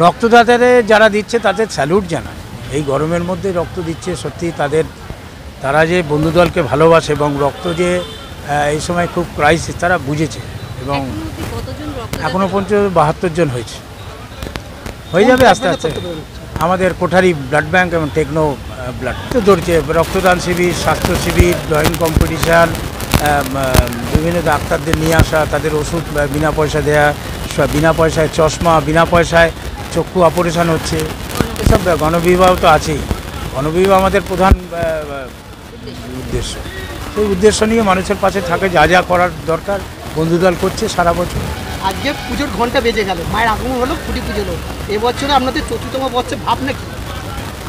রক্তদাতাদের যারা দিচ্ছে তাদের স্যালুট জানায়। এই গরমের মধ্যে রক্ত দিচ্ছে, সত্যি তারা যে বন্ধুদলকে ভালোবাসে এবং রক্ত যে এই সময় খুব ক্রাইসিস তারা বুঝেছে। এবং এখনও পর্যন্ত 72 জন হয়েছে, হয়ে যাবে আস্তে আস্তে। আমাদের কোঠারি ব্লাড ব্যাঙ্ক এবং টেকনো ব্লাড তো ধরছে, রক্তদান শিবির, স্বাস্থ্য শিবির, ড্রয়িং কম্পিটিশান, বিভিন্ন ডাক্তারদের নিয়ে আসা, তাদের ওষুধ বিনা পয়সা দেওয়া, বিনা পয়সায় চশমা, বিনা পয়সায় চক্ষু অপারেশন হচ্ছে, এসব গণবিবাহ তো আছেই। গণবিবাহ আমাদের প্রধান উদ্দেশ্য। সেই উদ্দেশ্য নিয়ে মানুষের পাশে থাকে, যা যা করার দরকার বন্ধুদল করছে সারা বছর। আজকে পুজোর ঘন্টা বেজে গেল, মায়ের আগমন হলো, খুঁটি পুজো হলো। এবছরে আপনাদের ৪র্থতম বর্ষে ভাবনা কি?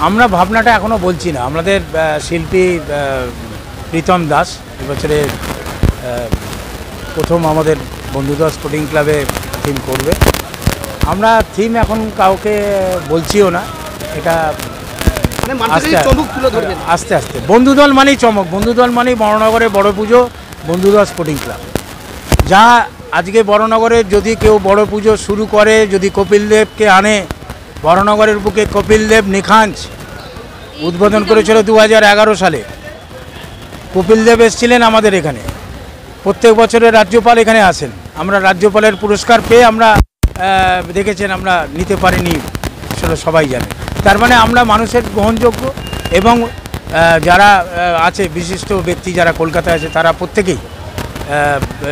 আমরা ভাবনাটা এখনও বলছি না। আমাদের শিল্পী প্রীতম দাস এবছরে প্রথম আমাদের বন্ধুদল স্পোর্টিং ক্লাবে থিম করবে। আমরা থিম এখন কাউকে বলছিও না, এটা আস্তে আস্তে। বন্ধুদল মানেই চমক, বন্ধুদল মানেই বড়নগরে বড় পুজো, বন্ধুদল স্পোর্টিং ক্লাব। যা আজকে বড়নগরে যদি কেউ বড় পুজো শুরু করে, যদি কপিলদেবকে আনে, বড়নগরের বুকে কপিলদেব নিখাঞ্জ উদ্বোধন করেছিল 2011 সালে। কপিলদেব এসেছিলেন আমাদের এখানে, প্রত্যেক বছরের রাজ্যপাল এখানে আসেন। আমরা রাজ্যপালের পুরস্কার পেয়ে আমরা দেখেছেন, আমরা নিতে পারিনি, সেটা সবাই জানে। তার মানে আমরা মানুষের গ্রহণযোগ্য, এবং যারা আছে বিশিষ্ট ব্যক্তি যারা কলকাতায় আছে তারা প্রত্যেকেই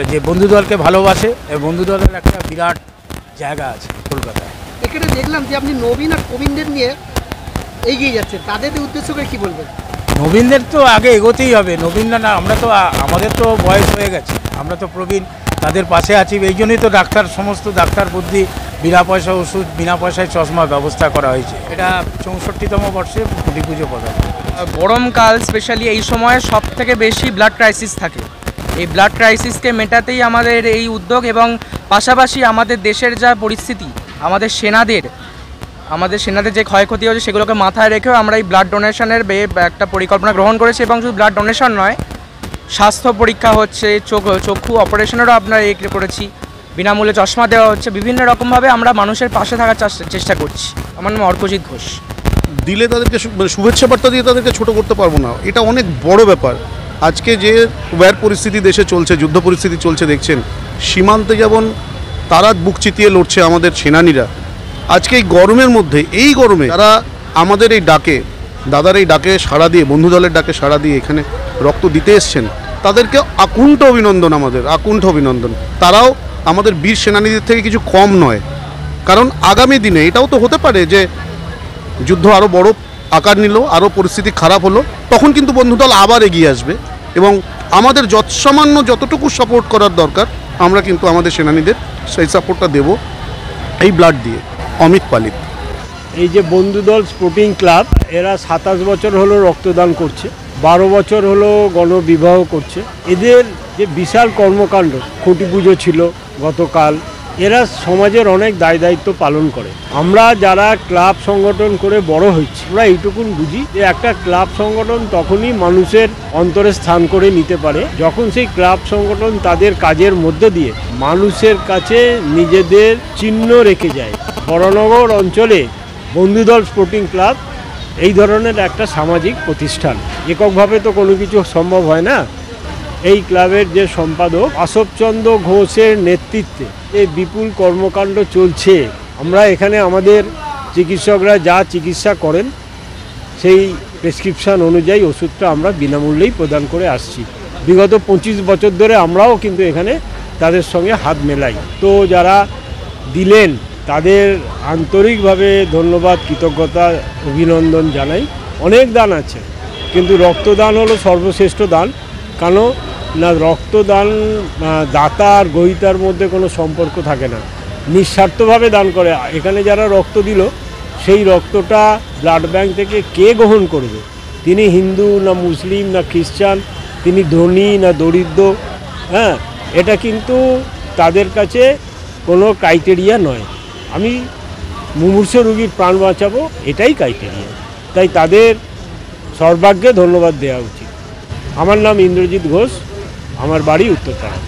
যে বন্ধুদলকে ভালোবাসে। বন্ধুদলের একটা বিরাট জায়গা আছে কলকাতায়। এখানে দেখলাম যে আপনি নবীন আর প্রবীণদের নিয়ে এগিয়ে যাচ্ছেন, তাদের উদ্দেশ্য করে কী বলবেন? নবীনদের তো আগে এগোতেই হবে। নবীনরা না, আমরা তো আমাদের তো বয়স হয়ে গেছে, আমরা তো প্রবীণ, তাদের পাশে আছি। এই জন্যই তো সমস্ত ডাক্তার বুদ্ধি, বিনা পয়সা ওষুধ, বিনা পয়সায় চশমা ব্যবস্থা করা হয়েছে। এটা 64তম বর্ষে খুঁটি পুজো পাবে। গরমকাল স্পেশালি এই সময় সব থেকে বেশি ব্লাড ক্রাইসিস থাকে। এই ব্লাড ক্রাইসিসকে মেটাতেই আমাদের এই উদ্যোগ, এবং পাশাপাশি আমাদের দেশের যা পরিস্থিতি, আমাদের সেনাদের যে ক্ষয়ক্ষতি হচ্ছে সেগুলোকে মাথায় রেখেও আমরা এই ব্লাড ডোনেশনের একটা পরিকল্পনা গ্রহণ করেছি। এবং শুধু ব্লাড ডোনেশন নয়, স্বাস্থ্য পরীক্ষা হচ্ছে, চক্ষু অপারেশনেরও আপনারা করেছি, বিনামূল্যে চশমা দেওয়া হচ্ছে। বিভিন্ন রকমভাবে আমরা মানুষের পাশে থাকার চেষ্টা করছি। আমার নাম অর্কজিৎ ঘোষ। দিলে তাদেরকে শুভেচ্ছা বার্তা দিয়ে তাদেরকে ছোট করতে পারবো না, এটা অনেক বড় ব্যাপার। আজকে যে ওয়ার পরিস্থিতি দেশে চলছে, যুদ্ধ পরিস্থিতি চলছে, দেখছেন সীমান্তে যেমন তারা বুক চিতিয়ে লড়ছে আমাদের সেনানীরা। আজকে এই গরমের মধ্যে, এই গরমে তারা আমাদের এই ডাকে, দাদার এই ডাকে সাড়া দিয়ে, বন্ধুদলের ডাকে সাড়া দিয়ে এখানে রক্ত দিতে এসছেন, তাদেরকে আকুণ্ঠ অভিনন্দন, আমাদের আকুণ্ঠ অভিনন্দন। তারাও আমাদের বীর সেনানীদের থেকে কিছু কম নয়। কারণ আগামী দিনে এটাও তো হতে পারে যে যুদ্ধ আরও বড় আকার নিল, আরও পরিস্থিতি খারাপ হলো, তখন কিন্তু বন্ধুদল আবার এগিয়ে আসবে। এবং আমাদের যৎসামান্য যতটুকু সাপোর্ট করার দরকার আমরা কিন্তু আমাদের সেনানীদের সেই সাপোর্টটা দেব এই ব্লাড দিয়ে। অমিত পালিত। এই যে বন্ধুদল স্পোর্টিং ক্লাব, এরা 27 বছর হলো রক্তদান করছে, 12 বছর হলো গণবিবাহ করছে। এদের যে বিশাল কর্মকাণ্ড, খুঁটি পুজো ছিল গতকাল, এরা সমাজের অনেক দায় দায়িত্ব পালন করে। আমরা যারা ক্লাব সংগঠন করে বড় হয়েছি, আমরা এইটুকুন বুঝি যে একটা ক্লাব সংগঠন তখনই মানুষের অন্তরে স্থান করে নিতে পারে যখন সেই ক্লাব সংগঠন তাদের কাজের মধ্য দিয়ে মানুষের কাছে নিজেদের চিহ্ন রেখে যায়। বড়নগর অঞ্চলে বন্ধুদল স্পোর্টিং ক্লাব এই ধরনের একটা সামাজিক প্রতিষ্ঠান। এককভাবে তো কোনো কিছু সম্ভব হয় না। এই ক্লাবের যে সম্পাদক অশোকচন্দ্র ঘোষের নেতৃত্বে এই বিপুল কর্মকাণ্ড চলছে। আমরা এখানে আমাদের চিকিৎসকরা যা চিকিৎসা করেন সেই প্রেসক্রিপশান অনুযায়ী ওষুধটা আমরা বিনামূল্যেই প্রদান করে আসছি। বিগত 25 বছর ধরে আমরাও কিন্তু এখানে তাদের সঙ্গে হাত মেলাই। তো যারা দিলেন তাদের আন্তরিকভাবে ধন্যবাদ, কৃতজ্ঞতা, অভিনন্দন জানাই। অনেক দান আছে, কিন্তু রক্তদান হলো সর্বশ্রেষ্ঠ দান। কেন না, রক্তদান দাতা আর গ্রহীতার মধ্যে কোনো সম্পর্ক থাকে না, নিঃস্বার্থভাবে দান করে। এখানে যারা রক্ত দিল, সেই রক্তটা ব্লাড ব্যাঙ্ক থেকে কে গ্রহণ করবে? তিনি হিন্দু না মুসলিম না খ্রিস্টান, তিনি ধনী না দরিদ্র, হ্যাঁ, এটা কিন্তু তাদের কাছে কোনো ক্রাইটেরিয়া নয়। আমি মুমূর্ষ রোগীর প্রাণ বাঁচাবো, এটাই ক্রাইটেরিয়া। তাই তাদের সর্বাগ্যে ধন্যবাদ দেওয়া উচিত। আমার নাম ইন্দ্রজিৎ ঘোষ, আমার বাড়ি উত্তরপাড়া।